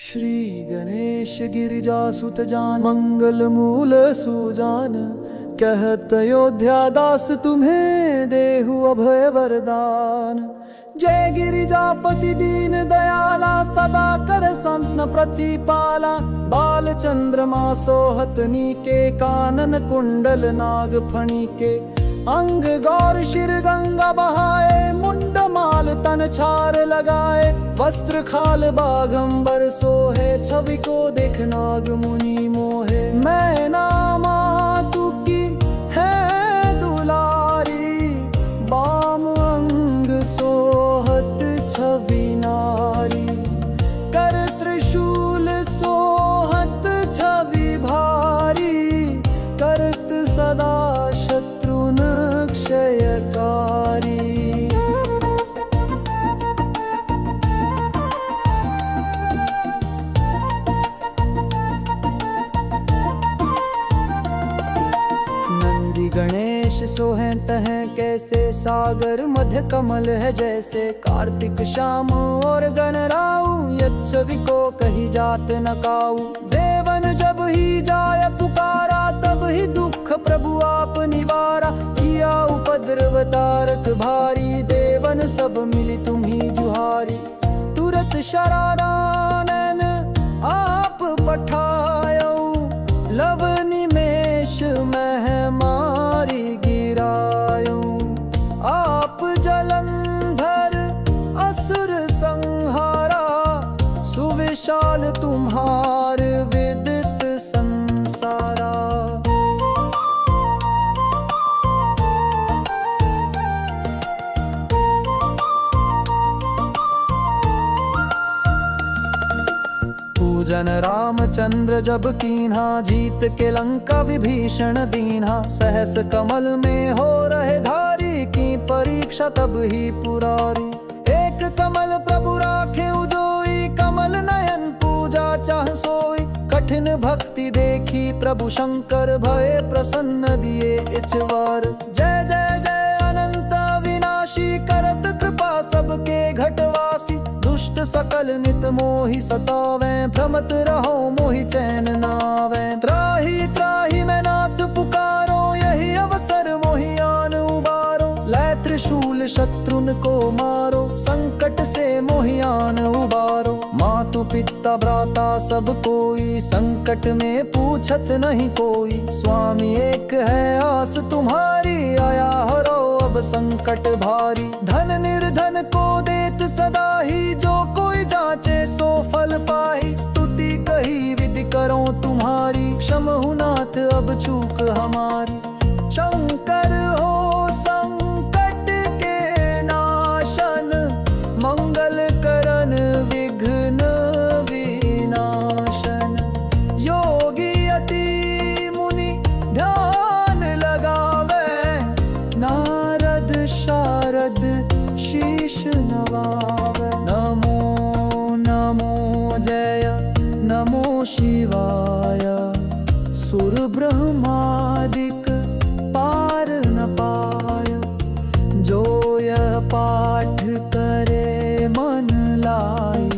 श्री गणेश गिरिजासुत जान मंगल मूल सुजान, कहत अयोध्या दास तुम्हें देहु अभय वरदान। जय गिरिजापति दीन दयाला, सदा कर संतन प्रतिपाला। बाल चंद्रमा सोहतनी के, कानन कुंडल नाग फणी के। अंग गौर शिर गंगा बहाए, मुंड माल तन छार लगाए। वस्त्र खाल बाघंबर सोहे, छवि को देख नाग मुनि मोहे। मैं नामा तू की है दुलारी, बाम अंग सोहत छवि नारी। कर त्रिशूल सोहत छवि भारी, करत सदा शत्रुन क्षयकारी। नंदी गणेश सोहें तहें कैसे, सागर मध्य कमल है जैसे। कार्तिक श्याम और गणराऊ, यच्छवि को कही जात न काऊ। देवन जब ही जाय पुकारा, तब ही दुख प्रभु आप निवारा। किया उपद्रव तारक भारी, देवन सब मिली तुम्ही जुहारी। तुरत शरानन आप पठायो, लव निमेष मह मारी गिरायो। आप जलंधर असुर संहारा, सुविशाल तुम्हार विदित संसारा। पूजन रामचंद्र जब कीन्हा, जीत के लंका विभीषण दीन्हा। सहस कमल में हो रहे धारी, की परीक्षा तब ही पुरारी। एक कमल प्रभु राखे उजोई, कमल नयन पूजा चाह सोई। कठिन भक्ति देखी प्रभु शंकर, भय प्रसन्न दिए इछवार। जय जय जय अनंत विनाशी, करत कृपा सबके घटवासी। दुष्ट सकल नित मोहि सतावे, भ्रमत रहो मोहि चैन नावे। त्राहि त्राहि मैं नाथ पुकारो, यही अवसर मोहि आन उबारो। लै त्रिशूल शत्रुन को मारो, संकट से मोहि आन उबारो। मातु पिता भ्राता सब कोई, संकट में पूछत नहीं कोई। स्वामी एक है आस तुम्हारी, आया हरो अब संकट भारी। धन निर्धन को देत सदा ही, जो कोई जाचे सो फल पाई। स्तुति कही विधि करो तुम्हारी, क्षमहु नाथ अब चूक हमारी। शंकर हो संकट के नाशन, मंगल करन विघ्न विनाशन। योगी अति मुनि ध्यान लगावे, नारद शारद शीश नवावे। नमो नमो जय नमो शिवाय, सुर ब्रह्मादिक पार न पाय। जो यह पाठ करे मन लाई,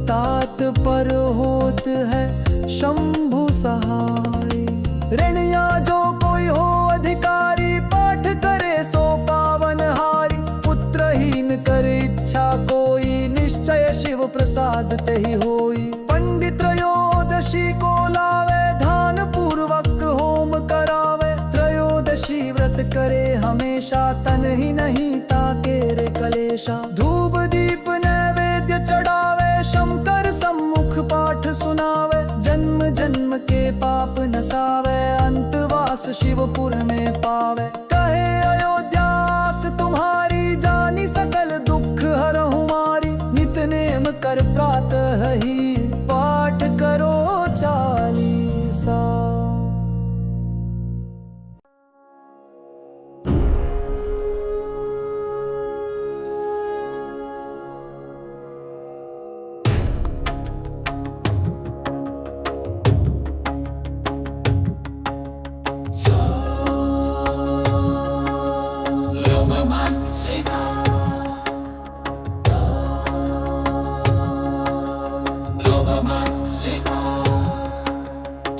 तात पर होत है शंभु सहाय। ऋणिया जो कोई हो अधिकारी, पाठ करे सो पावन हारी। पुत्रहीन कर इच्छा कोई, निश्चय शिव प्रसाद तेहि होई। पंडित त्रयोदशी को लावे, ध्यान पूर्वक होम करावे। त्रयोदशी व्रत करे हमेशा, तन ही नहीं ताके रे कलेशा। धूप दीप नैवेद्य चढ़ावे, शंकर सम्मुख पाठ सुनावे। जन्म जन्म के पाप नसावे, अंतवास शिवपुर में पावे। कहे अयोध्यास तुम्हारी, जानी सकल दुख हरहु मारी। नित नेम कर प्रातः ही, पाठ करो चालीसा।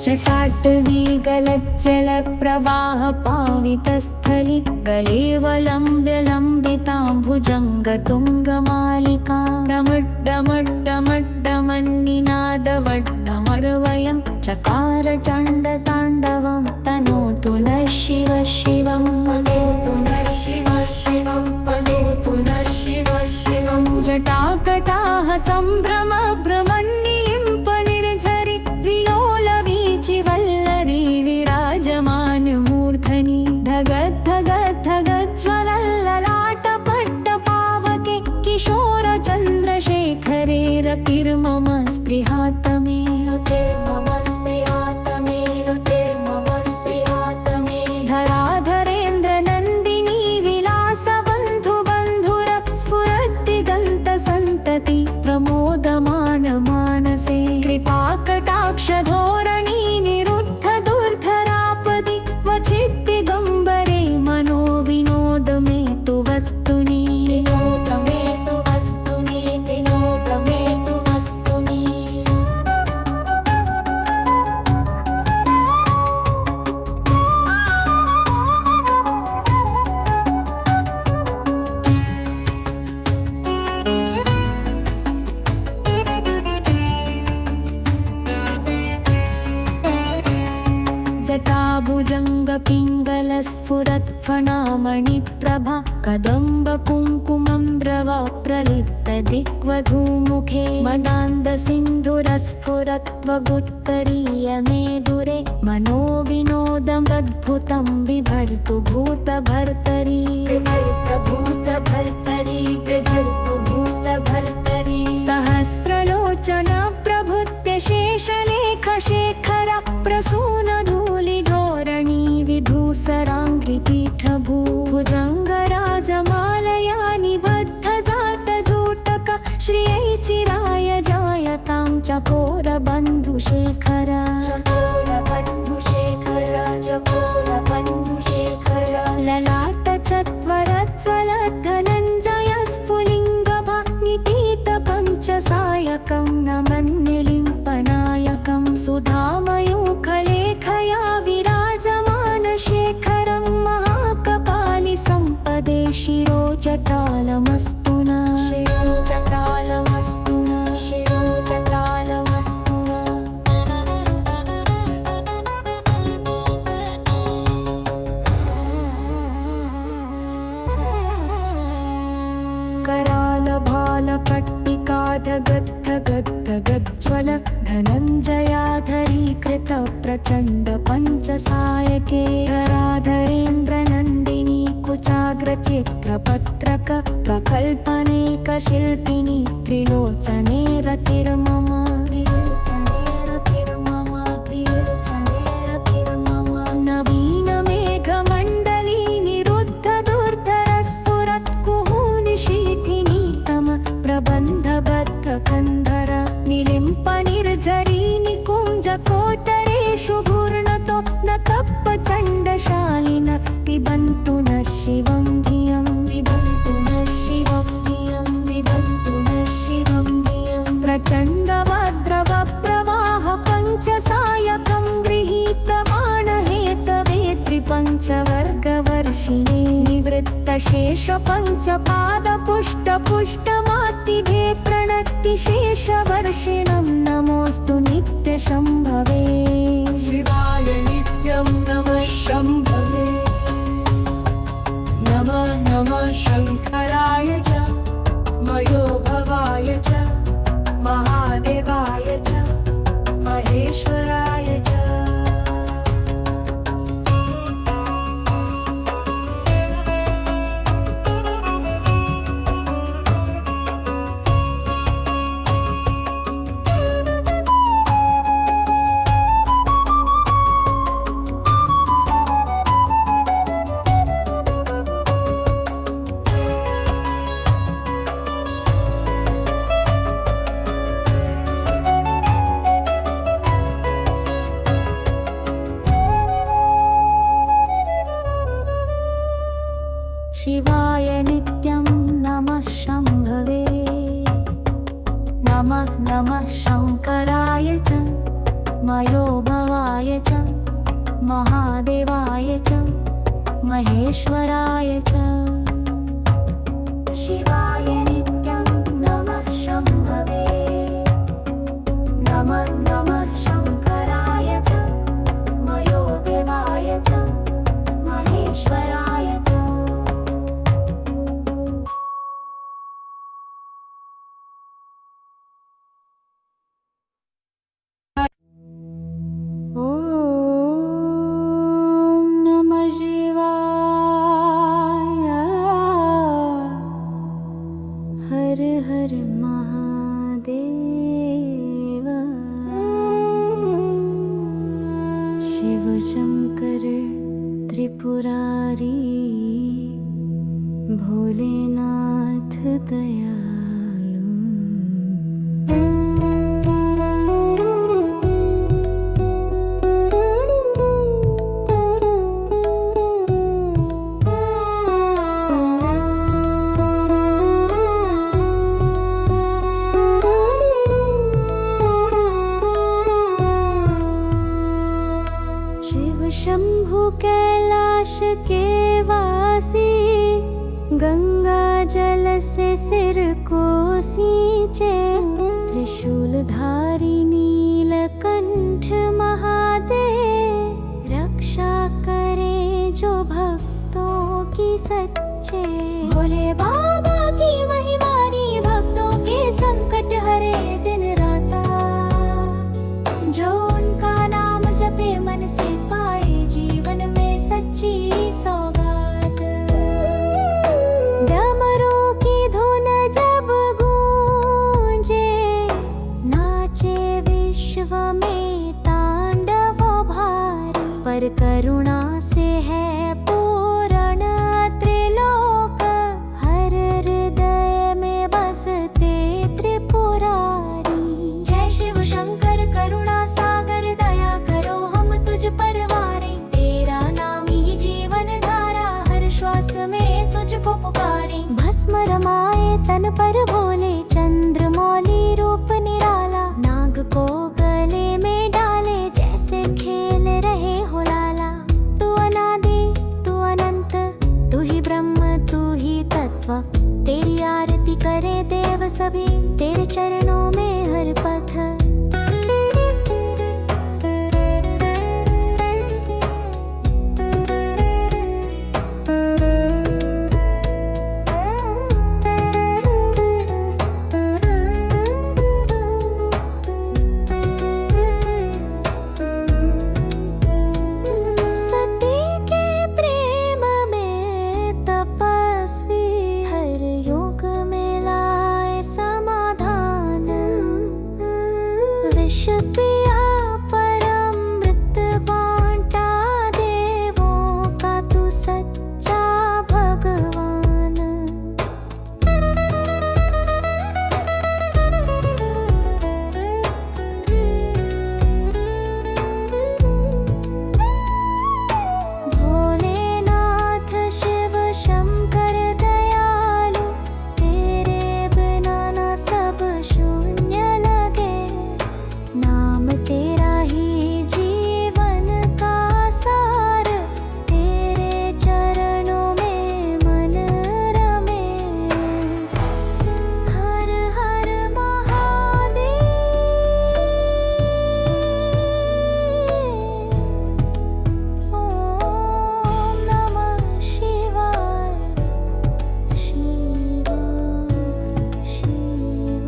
जटाटवी गलज्जल प्रवाह पावितस्थलि गलेवलम्ब्य लम्बिताम्बुजङ्गतुङ्गमालिका डमड्डमड्डमड्डमन्निनादवड्डमर्वयं चकार चण्डताण्डवं तनोतु नः शिव शिवं वदतु नः शिव शिवं वदतु नः शिव शिवं जटाकटाः सम्भ्रम भ्रमन्निलिम्प निर्झरि विलोलवीचिवल्लरी विराजमानमूर्धनि धगद्धगद्धगज्ज्वलल्ललाटपट्टपावके किशोरचन्द्रशेखरे रतिर्मम स्पृहातमे रतिर्मम स्पृहातमे रतिर्मम स्पृहातमे धराधरेन्द्रनन्दिनी विलासबन्धुबन्धुर स्फुरद्दिगन्तसन्तति प्रमोदमान मानसे कृपाकटाक्षधोरणी निरुद्ध दुर्धरापदि क्वचिद्दिगम्बरे मनो विनोद मे तु वस्तुनि विनोद मे तु वस्तुनि विनोद मे तु वस्तुनि जटाभुजङ्गपिङ्गलस्फुरत्फणामणिप्रभा कदम्बकुङ्कुमम्ब्रवा प्रलिप्तदिग्वधूमुखे मदान्दसिन्धुरस्फुरत्वगुत्तरीयमेदुरे मनो विनोदमद्भुतं बिभर्तु भूतभर्तरी भूतभर्तरी बिभर्तु भूतभर्तरी सहस्रलोचन प्रभुत्य शेषलेखशेखर प्रसूनधूलिधोरणी विधूसराङ्घ्रिपीठभुजङ्गराजमालया निबद्धजाटजूटक श्रियै चिराय जायतां चकोरबन्धुशेखर चकोरबन्धुशेखर चकोरबन्धुशेखर ललाटचत्वरज्ज्वलधनञ्जय स्फुलिङ्गभग्निपीठपञ्चसायकं नमन्निलिम्पनायकं सुधामयूखलेखया विराजमानशेखरं महाकपालि सम्पदे शिरोजटालमस्तु नः शिरोजटालमस्तु नः शिरोजटालमस्तु नः करालभालपट्टिकाधगद्धगद्धगज्ज्वल धनञ्जयाधरीकृत प्रचण्ड पञ्चसायके धराधरेन्द्रनन्दिनी कुचाग्रचित्रपत्रक प्रकल्पनेकशिल्पिनी त्रिलोचने रतिर्मम त्रिलोचने रतिर्मम त्रिलोचने रतिर्मम नवीनमेघमण्डली निरुद्ध दुर्धरस्फुरत्कुहूनिशीथिनीतम प्रबन्धबद्धकन्धर निलिम्पनिर्झरी निकुञ्जकोटरेषु घूर्णतो न तप्पचण्डशालिन पिबन्तु नः शिवं धियं पिबन्तु नः शिवं धियं पिबन्तु नः शिवं धियं प्रचण्डवद्रवप्रवाह पञ्चसायकं गृहीतमाणहेतवे त्रिपञ्चवर्गवर्षिणे निवृत्तशेषपञ्चपादपुष्टपुष्टमातिभे प्रणतिशेषवर्षिणं नमोऽस्तु नित्यशम्भवे शिवाय नित्यं नमः शम्भवे नमः नमः शङ्कराय च मयोभवाय च महादेवाय च महेश्वराय च शङ्कराय च मयोभवाय च महादेवाय च महेश्वराय च शिवाय नित्यं नमः शम्भवे नमः नमः शङ्कराय च मयोदेवाय च महेश्वराय च ॐ नमः शिवाय हर हर महादेव शिव शंकर त्रिपुरारी भोलेनाथ दयालु शंभु कैलाश के वासी गंगा जल से सिर को सींचे त्रिशूलधारी नीलकंठ महादेव रक्षा करे जो भक्तों की सच्चे भोले बाबा की महिमानी भक्तों के संकट हरे दिन राता जो उनका नाम जपे मन से पाए जीवन में सच्ची सौगात डमरू की धुन जब गूंजे नाचे विश्व में तांडव भारी पर करुणा से है पूर्ण त्रिलोक हर हृदय में बसते त्रिपुरारी जय शिव शंकर करुणा सागर दया करो हम तुझ पर वारे तेरा नाम ही जीवन धारा हर श्वास में तुझको पुकारे भस्म रमाए तन पर भोले चंद्रमौली रूप निराला नाग को गले में डाले जैसे खेल रहे हो लाला तू अनादि तू अनंत तू ही ब्रह्म तू ही तत्व तेरी आरती करे देव सभी तेरे चरणों में हर पथ सती के प्रेम में तपस्वी हर युग में लाए समाधान विष पिया परमृत बांटा देवों का तू सच्चा भगवान भोलेनाथ शिव शंकर दयालु तेरे बिना ना सब शून्य लगे नाम तेरा ही जीवन का सार तेरे चरणों में मन रमे हर हर महादेव ओम नमः शिवाय शिव शिव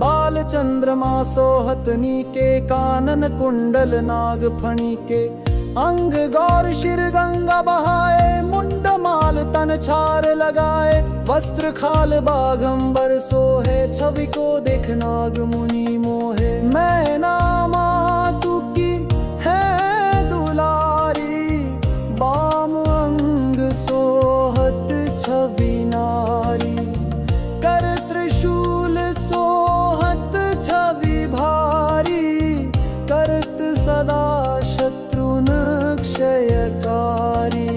बाल चंद्रमा सोहतनी के कानन कुंडल नाग फणी के अंग गौर शिर गंगा बहाए मुंड माल तन छार लगाए वस्त्र खाल बाघंबर सोहे छवि को देख नाग मुनि मोहे मैं नामा तू की है दुलारी बाम अंग सोहत छवि नारी कर त्रिशूल सोहत छवि भारी करत सदा शत्रुन क्षयकारी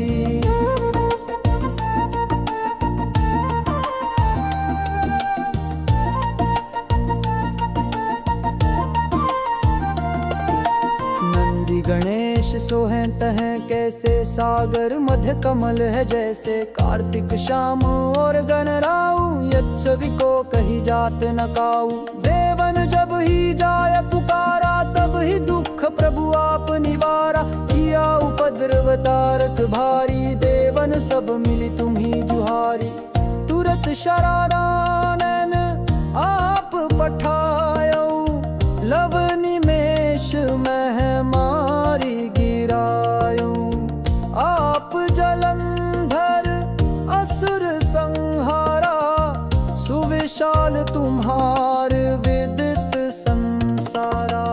सो हैं तहें कैसे, सागर मध्य कमल है जैसे। कार्तिक श्याम और गणराऊ, यच्छवी को कही जात न काऊ। देवन जब ही जाय पुकारा, तब ही दुख प्रभु आप निवारा। किया उपद्रव तारक भारी, देवन सब मिली तुम्ही जुहारी। तुरत शरारानन आप पठायो, लव निमेष मह मारी गिरायो। आप जलंधर असुर संहारा, सुविशाल तुम्हार विदित संसारा।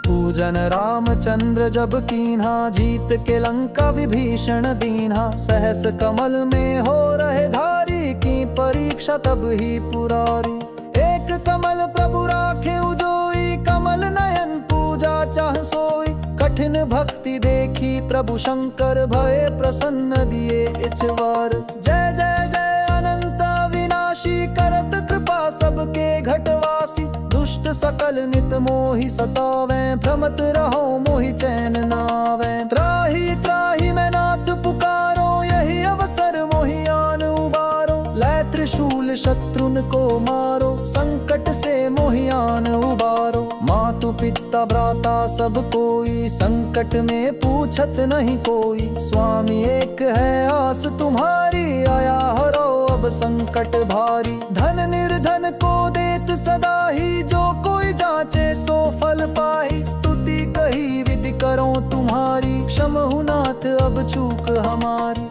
पूजन रामचंद्र जब कीन्हा, जीत के लंका विभीषण दीन्हा। सहस कमल में हो रहे धारी, की परीक्षा तब ही पुरारी। एक कमल प्रभु राखे उजोई, कमल नयन पूजा चाह सोई। कठिन भक्ति देखी प्रभु शंकर, भय प्रसन्न दिए इछवार। जय जय जय अनंत विनाशी, करत कृपा सबके घटवासी। दुष्ट सकल नित मोहि सतावे, भ्रमत रहो मोहि चैन नावे। त्राहि त्राहि मैं नाथ पुकारो, यही अवसर मोहि आन उबारो। लै त्रिशूल शत्रुन को मारो, संकट से मोहि आन उबारो। मातु पिता भ्राता सब कोई, संकट में पूछत नहीं कोई। स्वामी एक है आस तुम्हारी, आया हरो अब संकट भारी। धन निर्धन को देत सदा ही, जो कोई जाचे सो फल पाई। स्तुति कही विधि करो तुम्हारी, क्षमहु नाथ अब चूक हमारी।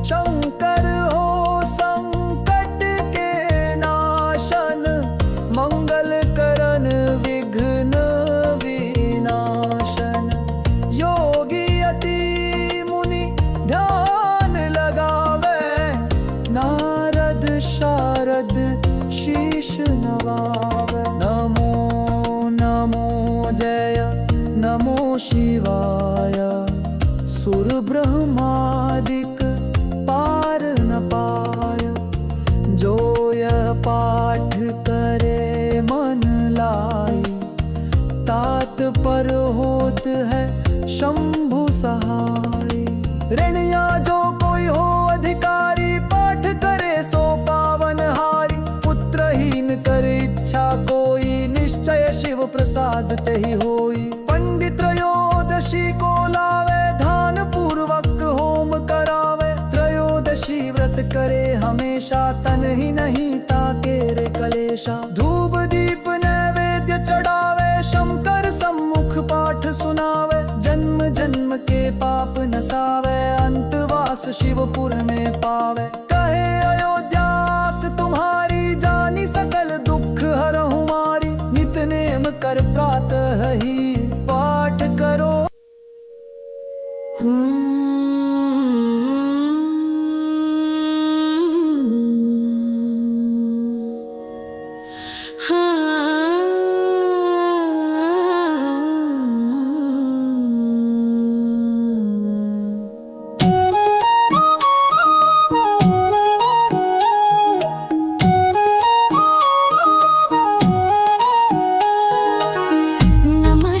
शंकर हो संकट के नाशन, मंगल करन विघ्न विनाशन। योगी अति मुनि ध्यान लगावे, नारद शारद शीश नवावे। नमो नमो जय नमो शिवाय, सुर ब्रह्मादिक पार न पाय। जो यह पाठ करे मन लाई, तात पर होत है शंभु सहाय। ऋण या जो कोई हो अधिकारी, पाठ करे सो पावन हारी। पुत्रहीन कर इच्छा कोई, निश्चय शिव प्रसाद तेहि होई। पंडित त्रयोदशी को लावे, ध्यान पूर्वक होम करावे। त्रयोदशी व्रत करे हमेशा, तन ही नहीं ताके रे कलेशा। धूप दीप नैवेद्य चढ़ावे, शंकर सम्मुख पाठ सुनावे। जन्म जन्म के पाप नसावे, अंतवास शिवपुर में पावे। कहे अयोध्यास तुम्हारी, जानी सकल दुख हरहु मारी। नित नेम कर प्रातः ही पाठ करो। नमः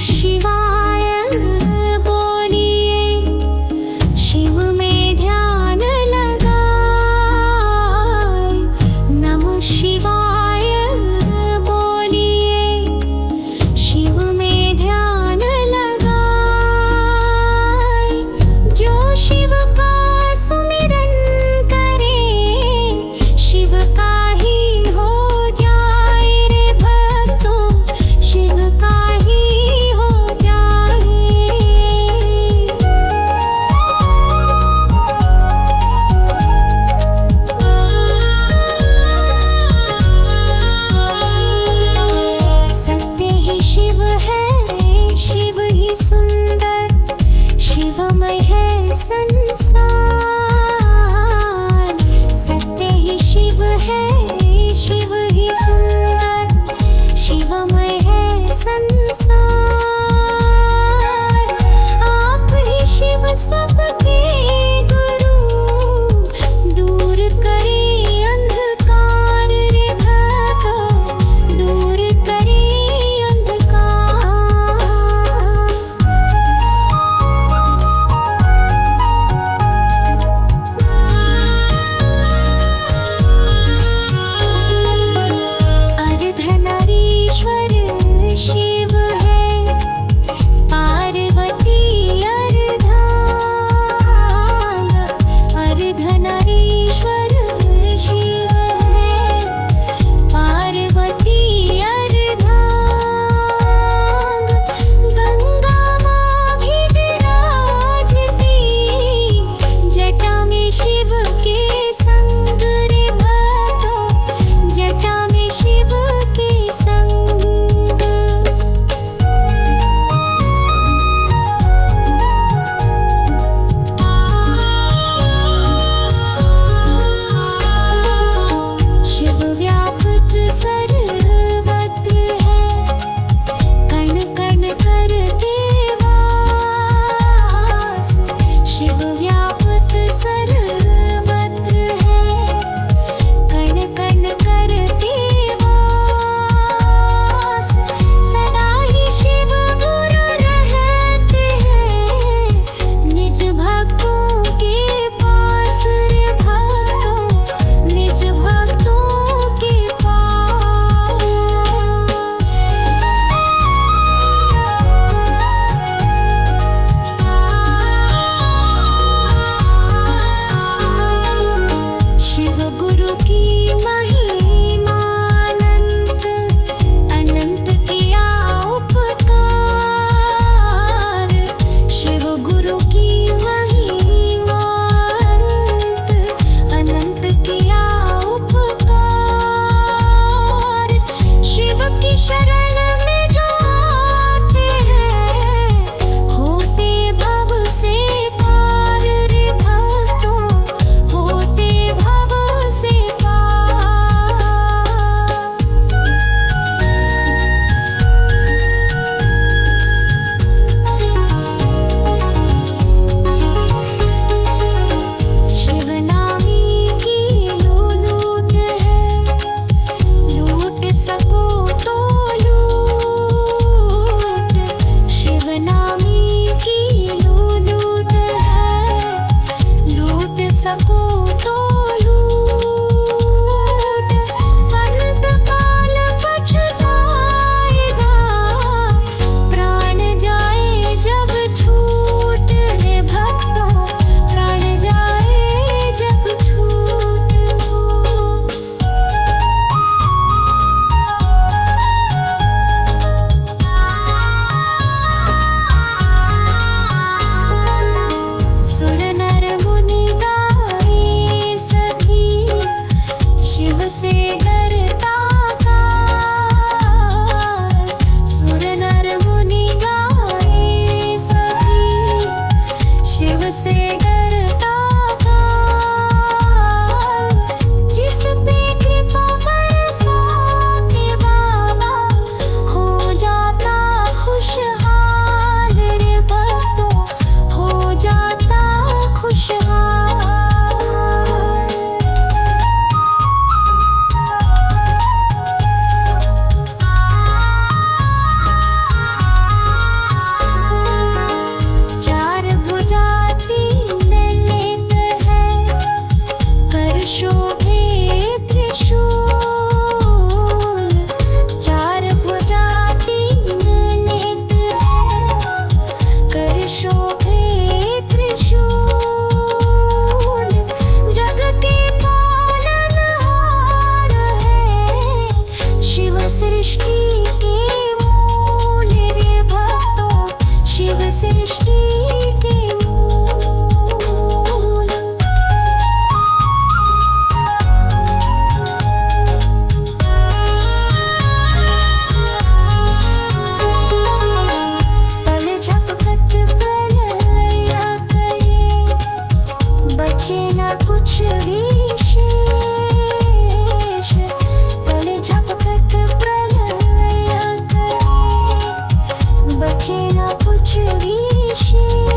कुछ विशेष,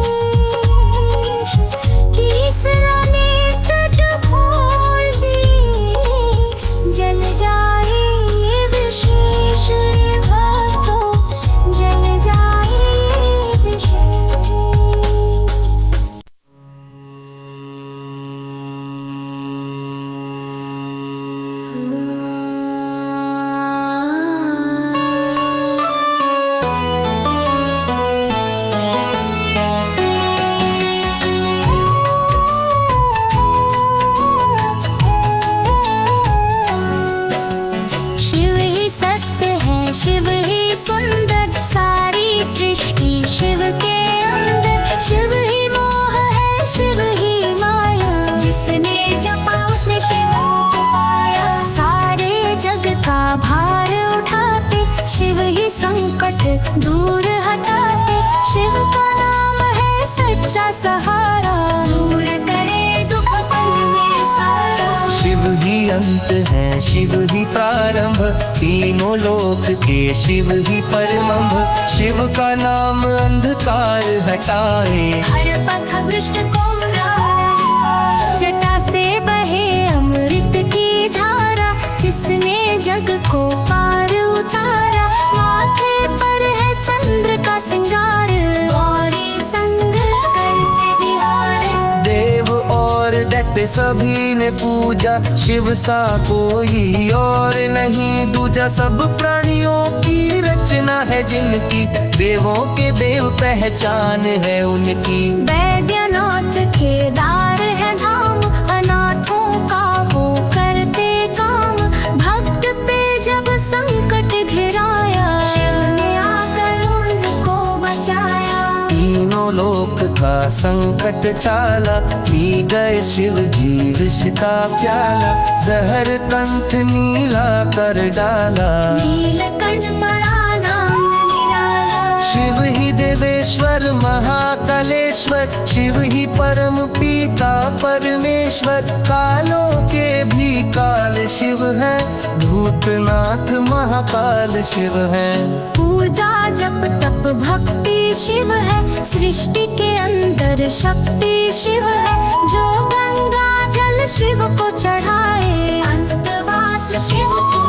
तीसरा नेत्र खोल दे, जल जाए ये विशेष भक्तों, जल जाए ये विशेष। शिव ही सत्य है, शिव ही सुंदर, सारी सृष्टि शिव के अंदर। शिव ही मोह है, शिव ही माया, जिसने जपा उसने शिव को पाया। सारे जग का भार उठाते, शिव ही संकट दूर हटाते। शिव का नाम है सच्चा सहारा, दूर करे दुख पल में सारा। शिव ही अंत है, शिव ही प्रारंभ, तीनों लोक के शिव ही परमंभ। शिव का नाम अंधकार हटाए, हर पथ भ्रष्ट को जटा से बहे अमृत की धारा, जिसने जग को पार उतारा। माथे पर है चंद्र का सिंगार, गौरी संग करते विहार। देव और दैत्य सभी ने पूजा, शिव सा कोई और नहीं दूजा। सब प्राणियों की रचना है जिनकी, देवों के देव पहचान है उनकी। वैद्यनाथ केदार है धाम, अनाथों का वो करते काम। भक्त पे जब संकट घिराया, शिव ने आकर उनको बचाया। तीनों लोक का संकट टाला, पी गए शिव जी विष का प्याला। जहर कंठ नीला कर डाला, नीलकंठ पड़ा नाम निराला। शिव ही देवेश्वर महाकालेश्वर, शिव ही परम पिता परमेश्वर। कालों के भी काल शिव है, भूतनाथ महाकाल शिव है। पूजा जप तप भक्ति शिव है, सृष्टि के अंदर शक्ति शिव है। जो गंगा जल शिव को चढ़ाए, अंतवास शिव को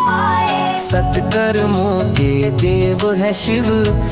पाए। सत्कर्मों के देव है शिव,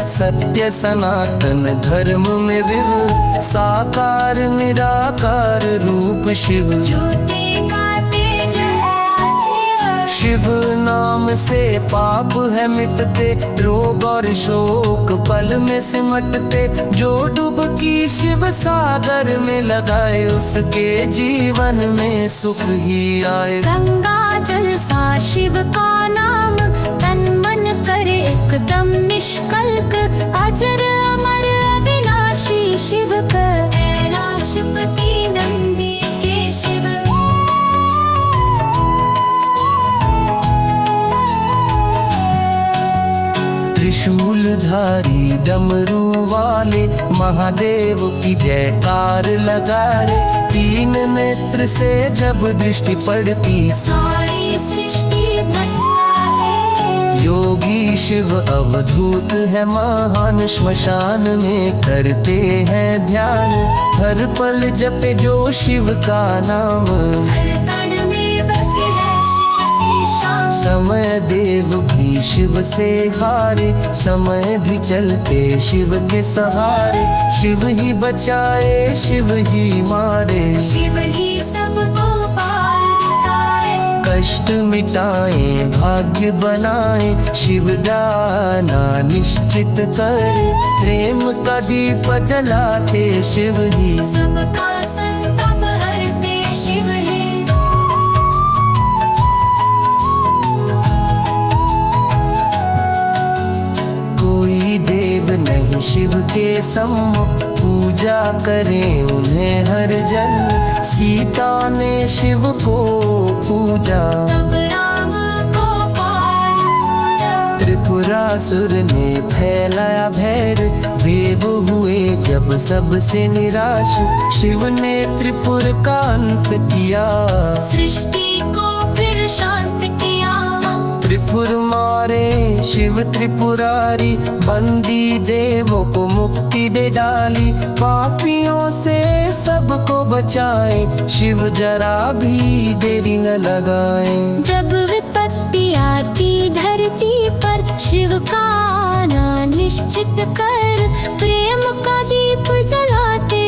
सत्य सनातन धर्म में विव। साकार निराकार रूप शिव, ज्योति का तेज है जीव। शिव नाम से पाप है मिटते, रोग और शोक पल में सिमटते। जो डुबकी शिव सागर में लगाए, उसके जीवन में सुख ही आए। गंगा जल सा शिव का नाम, तन मन करे एकदम निष्कल्क। अजर अमर अविनाशी शिव का, कैलाशपति नंदी के शिव। त्रिशूलधारी डमरू वाले, महादेव की जयकार लगाए। तीन नेत्र से जब दृष्टि पड़ती, सारी सृष्टि भस्माए। योगी शिव अवधूत है महान, श्मशान में करते हैं ध्यान। हर पल जपे जो शिव का नाम, हर कण में बसे है शिव की शान। समय देव भी शिव से हारे, समय भी चलते शिव के सहारे। शिव ही बचाए, शिव ही मारे, शिव ही सबको पार उतारे। कष्ट मिटाए भाग्य बनाए, शिव दाना निश्चित करे। प्रेम का दीप जलाते शिव ही, सबका संताप हरते शिव ही। कोई देव नहीं शिव के सम्मुख, पूजा करें उन्हें हर जन। सीता ने शिव को पूजा, तब राम को पाया। त्रिपुरासुर ने फैलाया भैर। देव हुए जब सबसे निराश, शिव ने त्रिपुर का अंत किया। सृष्टि को फिर शांत किया। त्रिपुर मारे शिव त्रिपुरारी, बंदी देवों को मुक्ति दे डाली। पापियों से सबको बचाए, शिव जरा भी देरी न लगाए। जब विपत्ति आती धरती पर, शिव का आना निश्चित कर। प्रेम का दीप जलाते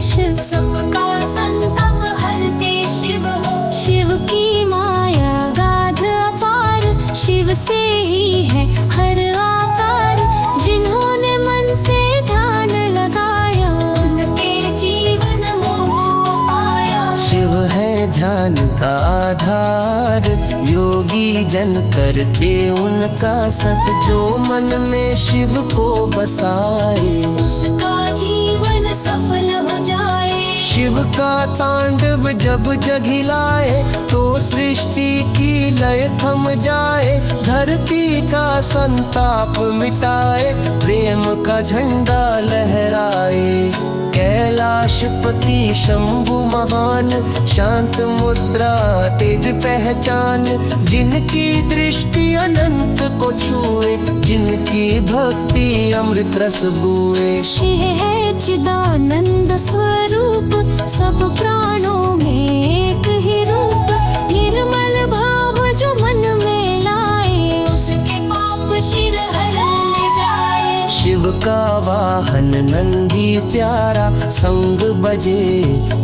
शिव, सबका संताप हरते शिव। शिव की माया गाध अपार, शिव से ही है हर आकार। जिन्होंने मन से ध्यान लगाया, उनके जीवन मोक्ष पाया। शिव है ध्यान का आधार, योगी जन करते उनका सत। जो मन में शिव को बसाए, उसका जीवन सफल हो जाए। शिव का तांडव जब जगिलाए, तो सृष्टि की लय थम जाए। धरती का संताप मिटाए, प्रेम का झंडा लहराए। कैलाशपति शंभु महान, शांत मुद्रा तेज पहचान। जिनकी दृष्टि अनंत को छुए, जिनकी भक्ति अमृत रस बुए। शिव है चिदानंद स्वरूप, सब प्राणों में एक ही रूप। निर्मल भाव जो मन में लाए, उसके पाप शिव हर ले जाए। शिव का वाहन नंदी प्यारा, संग बजे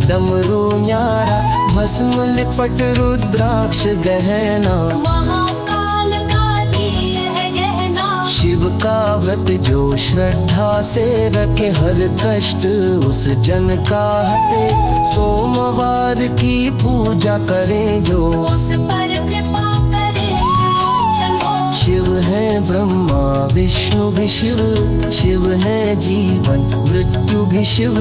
डमरू न्यारा। भस्म लिपट रुद्राक्ष गहना, महाकाल का दिल है गहना। शिव का व्रत जो श्रद्धा से रखे, हर कष्ट उस जन का हटे। सोमवार की पूजा करें जो, उस पर कृपा करे चलो। शिव है ब्रह्मा विष्णु भी शिव, शिव है जीवन मृत्यु भी शिव।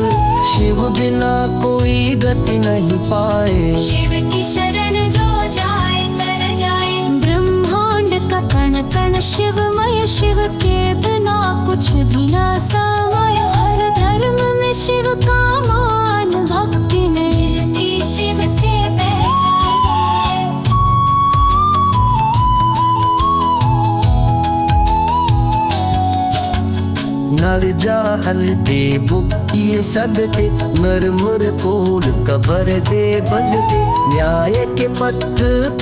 शिव बिना कोई गति नहीं पाए, शिव की शरण जो जाए तर जाए। ब्रह्मांड का कण कण शिवमय, शिव के बिना कुछ भी ना समय। हर धर्म में शिव का मान, भक्ति में शिव से पहचाने। नर जाहल दे बुकिए सदते, नर मुर कोल कबर दे बलते। न्याय के पथ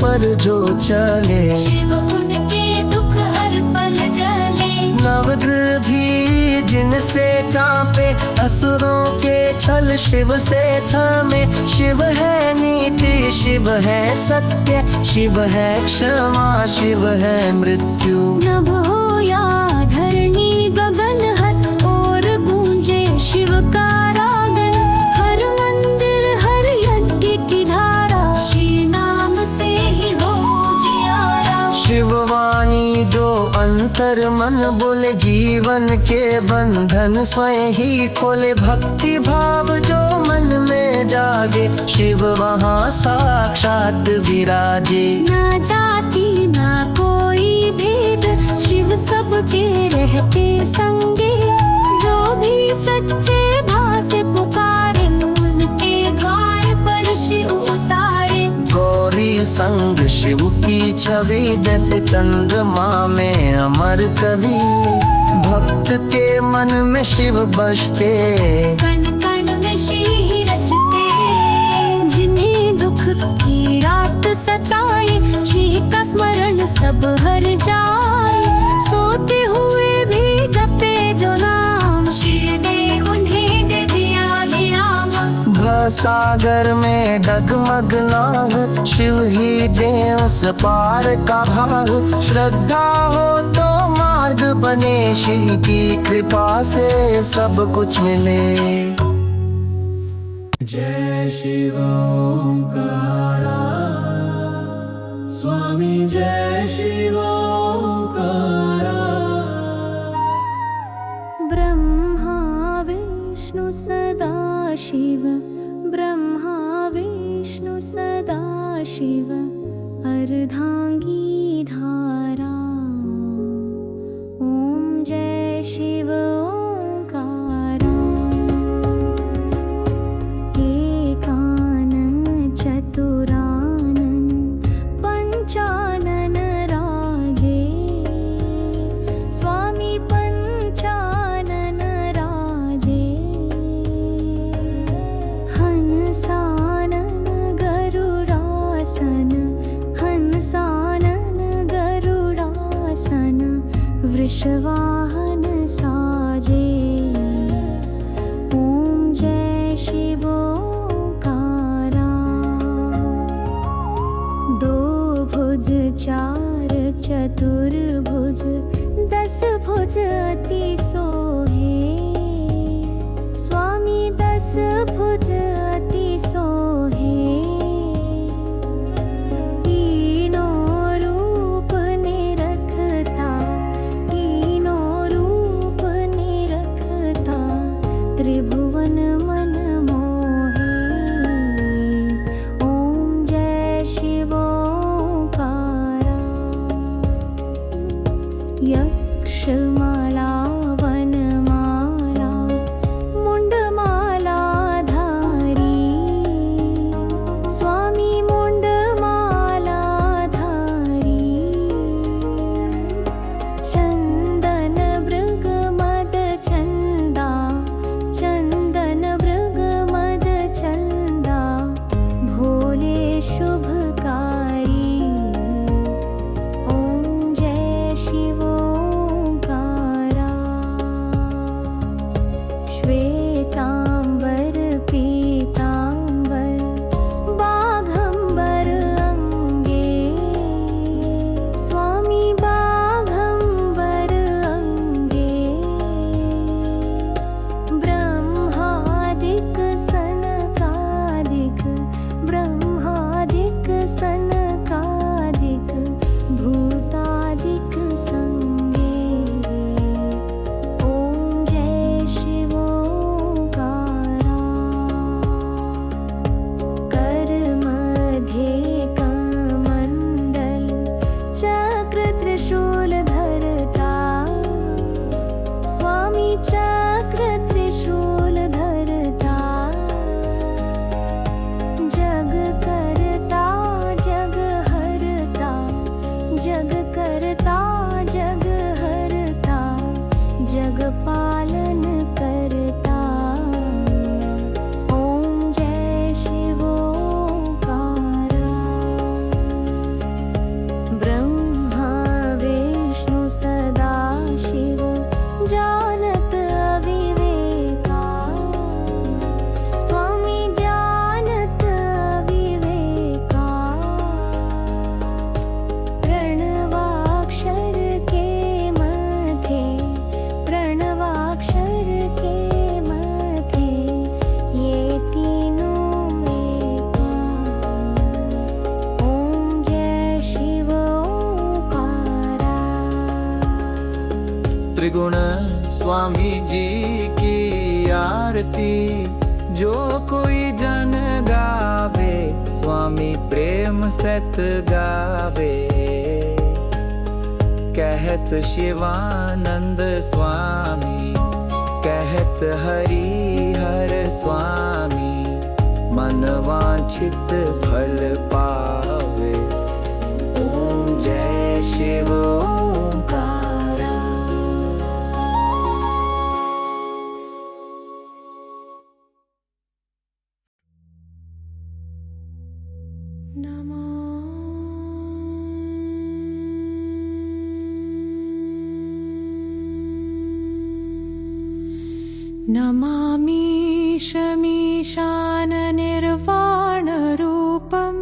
पर जो चले, शिव उनके दुख हर पल जले। नवग्रह भी जिनसे कांपे, असुरों के छल शिव से थमे। शिव है नीति, शिव है सत्य, शिव है क्षमा, शिव है मृत्यु। नभ हो या धरणी गगन हर और गूंजे शिव का रागन। हर मंदिर हर यज्ञ की धारा, शिव नाम से ही हो जियारा। शिववाणी जो अंतर मन बोले, जीवन के बंधन स्वयं ही खोले। भक्ति भाव जो मन में जागे, शिव वहाँ साक्षात विराजे। ना जाति ना कोई भेद, शिव सबके रहते संगे। जो भी सच्चे भाव से पुकारे, उनके द्वार पर शिव उतारे। गौरी संग शिव की छवि, जैसे चंद्रमा में अमर कवि। भक्त के मन में शिव बसते, कण कण में शिव रचते। जिन्हें दुख की रात सताए, शिव का स्मरण सब हर जाए। सोते हुए भी जपे जो नाम, शिव ने उन्हें दे दिया विराम। सागर में डगमग नाग, शिव ही दे उस पार का भाग। श्रद्धा हो तो मार्ग बने, शिव की कृपा से सब कुछ मिले। जय शिव ओंकारा, स्वामी जय शिव ओंकारा। ब्रह्मा विष्णु सदा शिव, ब्रह्मा विष्णु सदा शिव। अर्धांगी धारा, ओम जय शिव ओंकारा। एकानन चतुरानन पंचानन राजे। त्रिभुवन मन मोहे। ओम जय शिवोंकारा। यक्षमाला वनमाला मुंडमाला धारी। स्वामी मुंडमाला धारी। चंदन मृग मद चंदा। चंदन मृग मद चंदा। भोले शुभकारी। ओम जय शिवोंकारा। श्वेतांबर पीतांबर बाघंबर अंगे। स्वामी बाघंबर अंगे। ब्रह्मादिक सनकादिक। ब्रह्मादिक सनकादिक। भूतादिक संगे। ओम जय शिवोंकारा। कर मध्ये कमंडल चक्र त्रिशूल धरता। स्वामी चक्र त्रिशूल धरता। जग करता जग हरता। जग करता जग हरता। जग पालन करता। ओम जय शिवोंकारा। ब्रह्मा विष्णु सदा शिव जानत अविवेका। स्वामी जानत अविवेका। प्रणवाक्षर के मध्य। प्रणवाक्षर के मध्य। ये तीनों एका। ओम जय शिवोंकारा। त्रिगुण स्वामी जी की आरती जो कोई जन गावे। स्वामी प्रेम सत गावे। कहत शिवानंद स्वामी। कहत हरिहर स्वामी। मन वांछित फल पावे। ओम जय शिवोंकारा। नमो नमामि शमीशाननिर्वाणरूपं।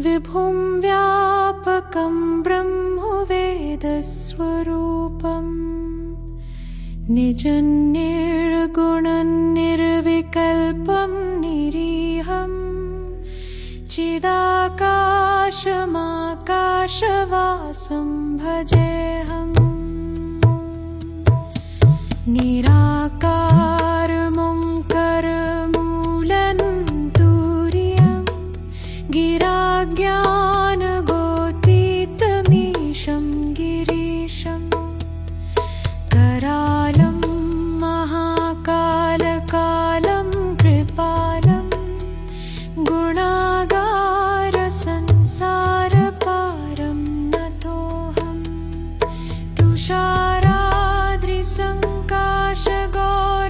विभुं व्यापकं ब्रह्मवेदस्वरूपम्। निजं निर्गुणं निर्विकल्पं निरीहं। चिदाकाशमाकाशवासं भजेऽहम्। निराकारमोङ्कारमूलं तुर्यं। गिराज्ञानगोतीतमीशं गिरीशं। करालं महाकालकालं कृपालं। गुणागारसंसारपारं नतोऽहम्। तुषाराद्रिसङ्काशगौर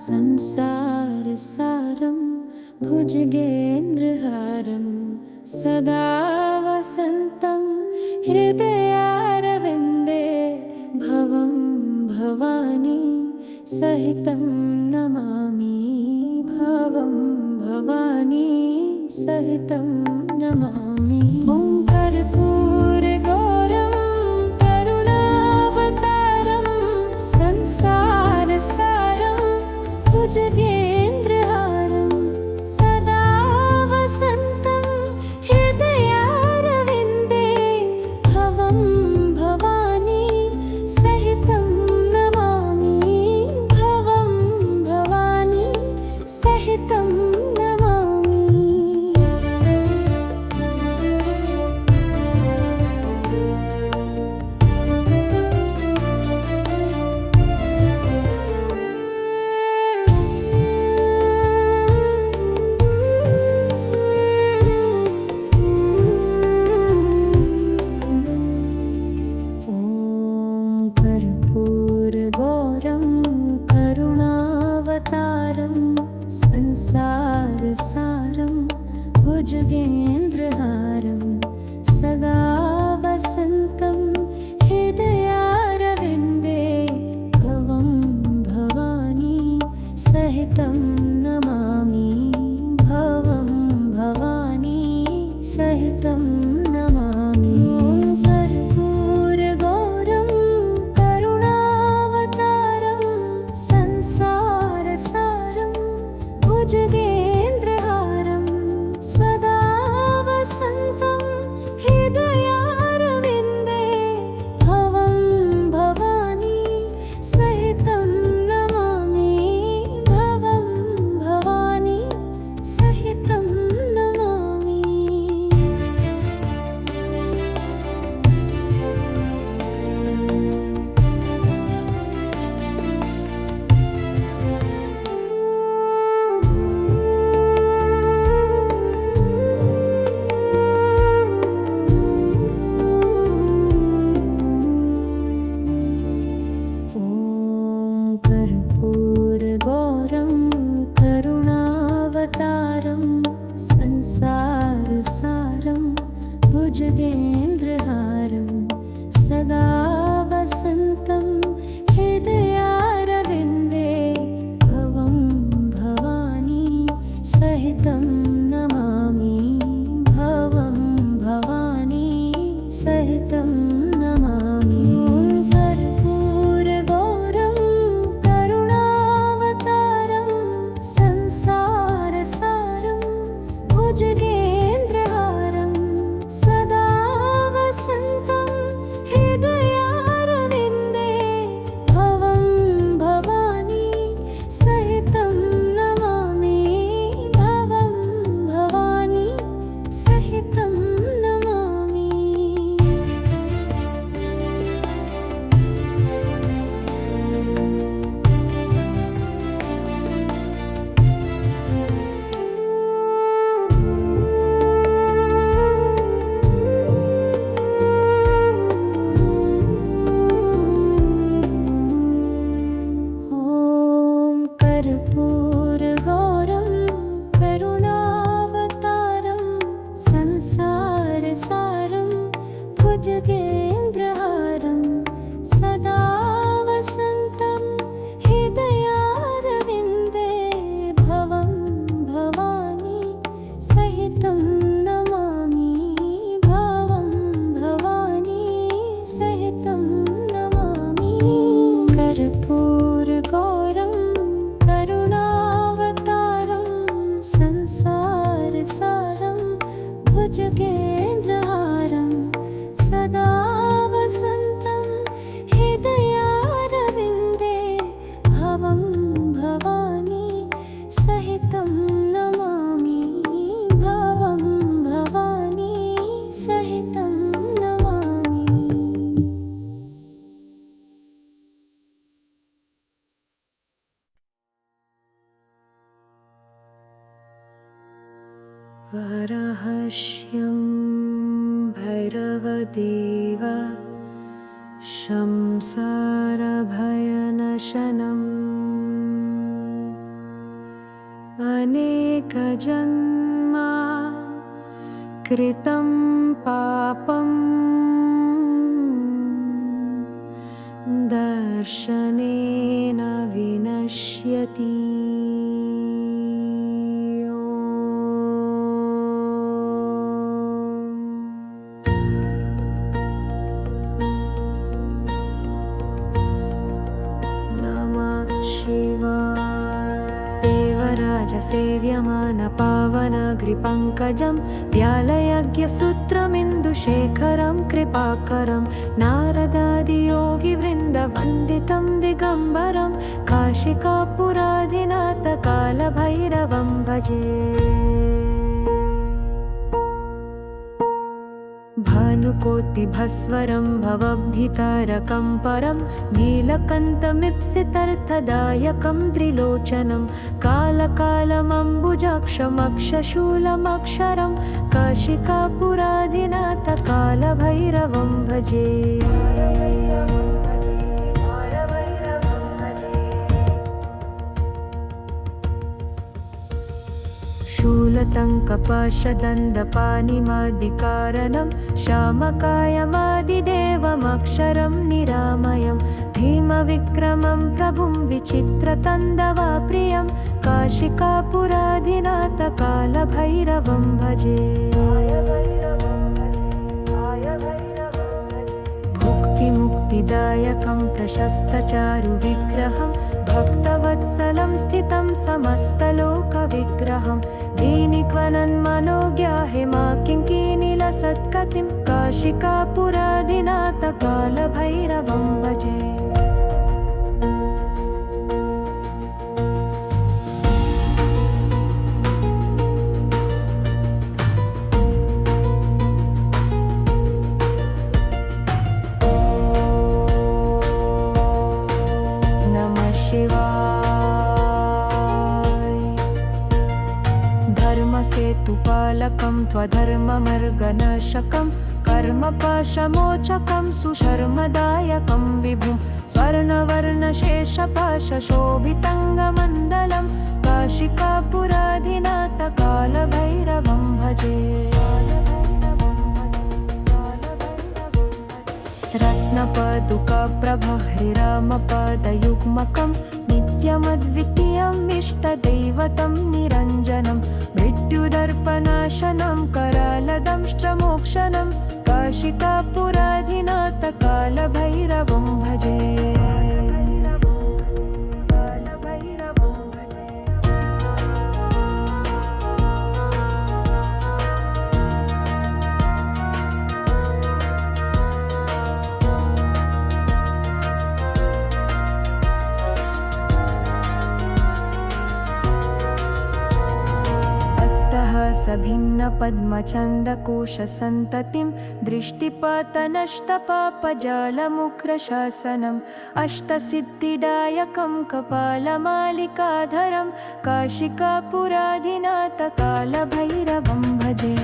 संसारसारं भुजगेन्द्रहारं सदा वसन्तं हृदयारविन्दे भवं भवानी सहितं नमामि भवं भवानी सहितं नमामि ॐ कर्पूरगौरं करुणावतारं संसारसारं भुजगेन्द्रहारं सदा वसन्तं हृदयारविन्दे भवं भवानी सहितं नमामि भवं भवानी सहितं नमामि। ॐ कर्पूरगौरं करुणावतारं संसारसारं भुजगेन्द्रहारं सदा वसन्तं हृदयारविन्दे भवं भवानी सहितं नमामि भवं भवानी सहितं नमामि। कर्पूरगौरं करुणावतारं संसारसारं भुजगेन्द्रहारं सदा वसन्तं हृदयारविन्दे भवं भवानी सहितं नमामि भवं भवानी सहितं नमामि। ॐ कर्पूरगौरं करुणावतारं संसारसारं भुजगेन्द्रहारं सदा वसन्तं हृदयारविन्दे भवं भवानी सहितं नमामि भवं भवानी सहितं नमामि। कर्पूरगौरं करुणावतारं संसारसारं भुजगेन्द्रहारं सदा वसन्तं हृदयारविन्दे भवं भवानी सहितं नमामि भवं भवानी सहितं नमामि। ॐ कर्पूरगौरं करुणावतारं संसारसारं भुजगेन्द्रहारं सदा वसन्तं हृदयारविन्दे भवं भवानी सहितं नमामि भवं भवानी सहितं नमामि। कर्पूरगौरं करुणावतारं संसारसारं भुजगेन्द्रहारं सदा वसन्तं हृदयारविन्दे भवं भवानी सहितं नमामि भवं भवानी सहितं नमामि। वरहस्यं भैरवदेव संसारभयनशनं अनेकजन्मा कृतं पापम् दर्शनेन विनश्यति। देवराजसेव्यमानपावनग्रिपङ्कजं व्यालयज्ञसूत्रमिन्दुशेखरं कृपाकरं नारदादियोगिवृन्दवन्दितं दिगम्बरं काशिकापुराधिनाथकालभैरवं भजे। भानुकोटिभस्वरं भवभीतारकं परं नीलकण्ठमीप्सितार्थदायकं त्रिलोचनं कालकालमम्बुजाक्षमक्षशूलमक्षरं काशिकापुराधिनाथकालभैरवं भजे। शूलतङ्कपाशदण्डपाणिमादिकारणं श्यामकायमादिदेवमक्षरं निरामयं भीमविक्रमं प्रभुं विचित्रतन्दवाप्रियं काशिकापुराधिनाथकालभैरवं भजे। भुक्तिमुक्तिदायकं प्रशस्तचारुविग्रहं भक्तवत्सलं स्थितं समस्तलोकविग्रहं वेणिक्वनन्मनोज्ञाहिमा किङ्किणीलसत्कतिं काशिकापुराधिनाथकालभैरवं भजे। धर्मसेतुपालकं त्वधर्ममर्गनाशकं कर्मपाशमोचकं सुशर्मदायकं विभुं स्वर्णवर्णशेषपाशशोभितङ्गमण्डलं काशिकापुराधिनाथकालभैरवं भजे। रत्नपादुकाप्रभहृरामपादयुग्मकं नित्यमद्वितीयम् इष्टदैवतं निरञ्जनं मृत्युदर्पनाशनं करालदंष्ट्रमोक्षणं काशिकापुराधिनाथकालभैरवं भजे। सभिन्नपद्मचन्दकोशसन्ततिं दृष्टिपातनष्टपापजालमुग्रशासनम् अष्टसिद्धिदायकं कपालमालिकाधरं काशिकापुराधिनाथकालभैरवं भजे।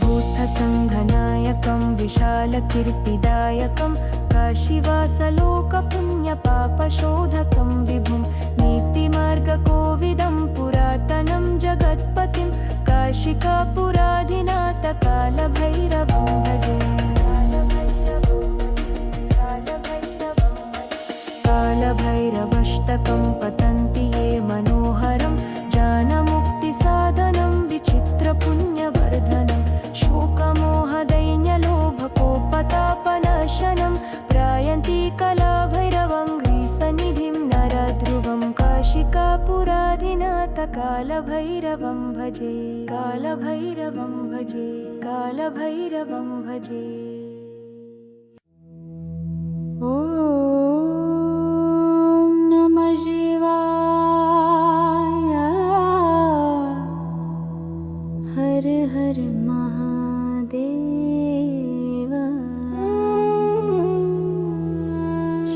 भूतसङ्घनायकं विशालकीर्तिदायकं काशीवासलोकपुण्यपापशोधकं विभुं नीतिमार्गकोविदं पुरातनं जगत्पतिं काशिकापुराधिनाथकालभैरवं भजे। कालभैरवष्टकं पतन्ति ये मनोहरं ज्ञानमुक्तिसाधनं विचित्रपुण्यवर्धनं शोकमोहदैन्यलोभकोपतापनाशनं त्रायन्ति कलाभैरवं ह्रीसनिधिं नरध्रुवं काशिकापुराधिनाथकालभैरवं भजे। कालभैरवं भजे, कालभैरवं भजे। ॐ नमः शिवाय। हर हर महादेव।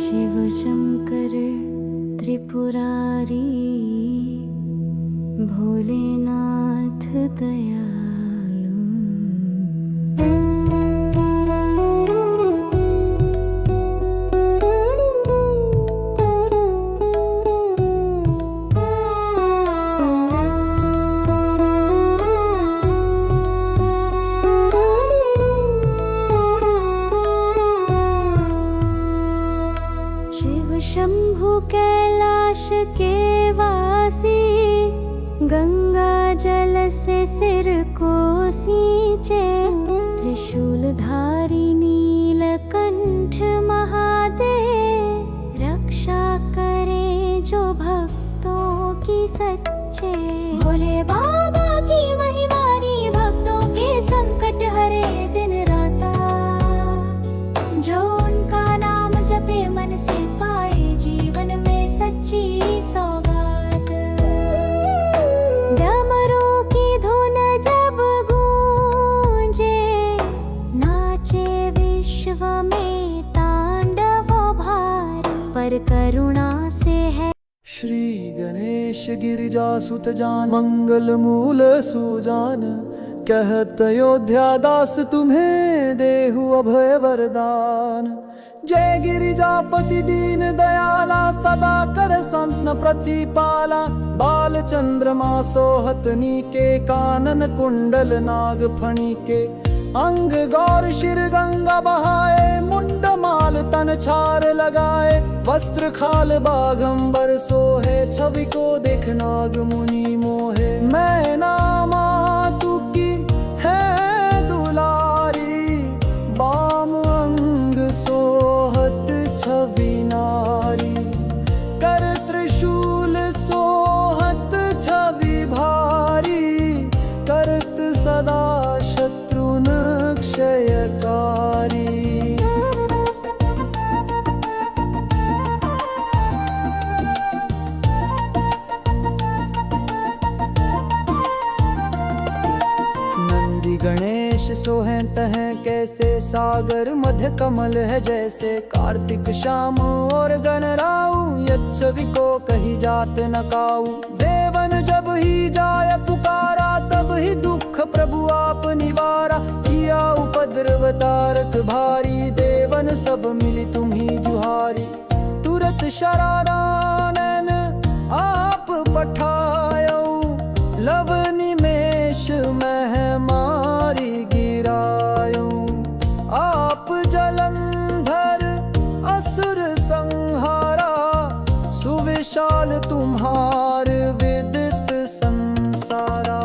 शिव शंकर त्रिपुरारी भोलेनाथ दयालु। शिव शंभु कैलाश के वासी, गंगा जल से सिर को सींचे, त्रिशूलधारी नीलकंठ महादेव, रक्षा करे जो भक्तों की सच्चे। भोले बाबा की महिमानी, भक्तों के संकट हरे दिन राता, जो उनका नाम जपे मन से पाए जीवन में सच्ची सौगात। डमरू की धुन जब गूंजे, नाचे विश्व में तांडव भारी, पर करुणा से है। श्री गणेश गिरिजा सुत जान, मंगल मूल सुजान, कहत अयोध्या दास तुम्हें देहु अभय वरदान। जय गिरिजापति दीन दयाला, सदा कर संतन प्रतिपाला। बाल चंद्रमा सोहतनी के, कानन कुंडल नाग फणी के, अंग गौर शिर गंगा बहाए, मुंड माल तन छार लगाए, वस्त्र खाल बाघंबर सोहे, छवि को देख नाग मुनि मोहे। मैं नामा तू की है दुलारी, बाम अंग सोहत छवि नारी, कर त्रिशूल सोहत छवि भारी, करत सदा शत्रुन क्षयकारी। नंदी गणेश सोहें तहें कैसे, सागर मध्य कमल है जैसे, कार्तिक श्याम और गणराऊ, यच्छवि को कही जात न काऊ। देवन जब ही जाय पुकारा, तब ही दुख प्रभु आप निवारा, किया उपद्रव तारक भारी, देवन सब मिली तुम्ही जुहारी। तुरत शरारानन आप पठायो, लव निमेष मह मारी गिरायो। आप जलंधर असुर संहारा, सुविशाल तुम्हार विदित संसारा।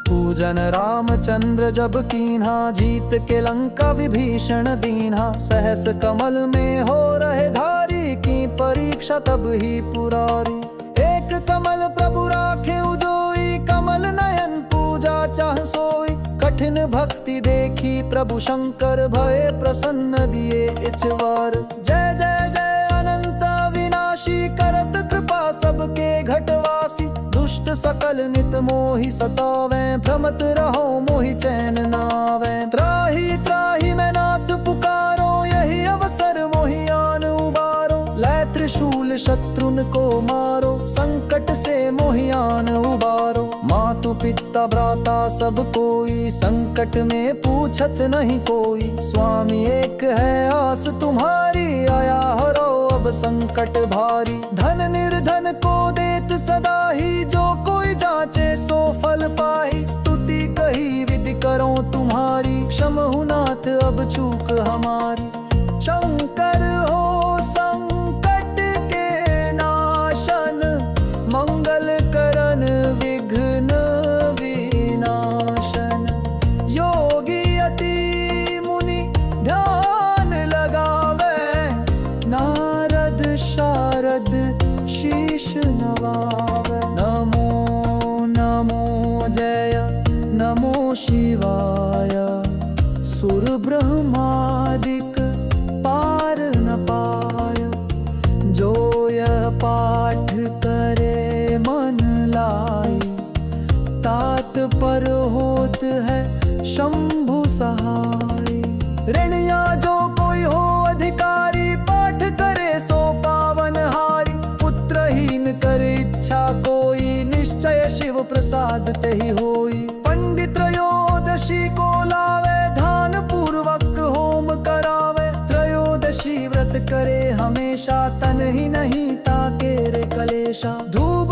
पूजन रामचंद्र जब कीन्हा, जीत के लंका विभीषण दीन्हा। सहस कमल में हो रहे धारी, की परीक्षा तब ही पुरारी। एक कमल प्रभु राखे उजोई, कमल नयन पूजा चाह सोई। कठिन भक्ति देखी प्रभु शंकर, भय प्रसन्न दिए इछवार। जय जय जय अनंत विनाशी, करत कृपा सबके घटवासी। दुष्ट सकल नित मोहि सतावे, भ्रमत रहो मोहि चैन नावे। त्राहि त्राहि मैं नाथ पुकारो, यही अवसर मोहि आन उबारो। लै त्रिशूल शत्रुन को मारो, संकट से मोहि आन उबारो। मातु पिता भ्राता सब कोई, संकट में पूछत नहीं कोई। स्वामी एक है आस तुम्हारी, आया हरो अब संकट भारी। धन निर्धन को देत सदा ही, जो कोई जाचे सो फल पाई। स्तुति कही विधि करो तुम्हारी, क्षमहु नाथ अब चूक हमारी। शंकर हो संकट के नाशन, मंगल करन विघ्न विनाशन। योगी अति मुनि ध्यान लगावे, नारद शारद शीश नवावे। नमो नमो जय नमो शिवाय, सुर ब्रह्मादिक पार न पाय। जो यह पाठ करे मन लाई, तात पर होत है शंभु सहाय। ऋणिया जो कोई हो अधिकारी, पाठ करे सो पावन हारी। पुत्रहीन करे इच्छा कोई, निश्चय शिव प्रसाद तेहि होई। पंडित त्रयोदशी को लावे, ध्यान पूर्वक होम करावे। त्रयोदशी व्रत करे हमेशा, तन ही नहीं ताके रे कलेशा। धूप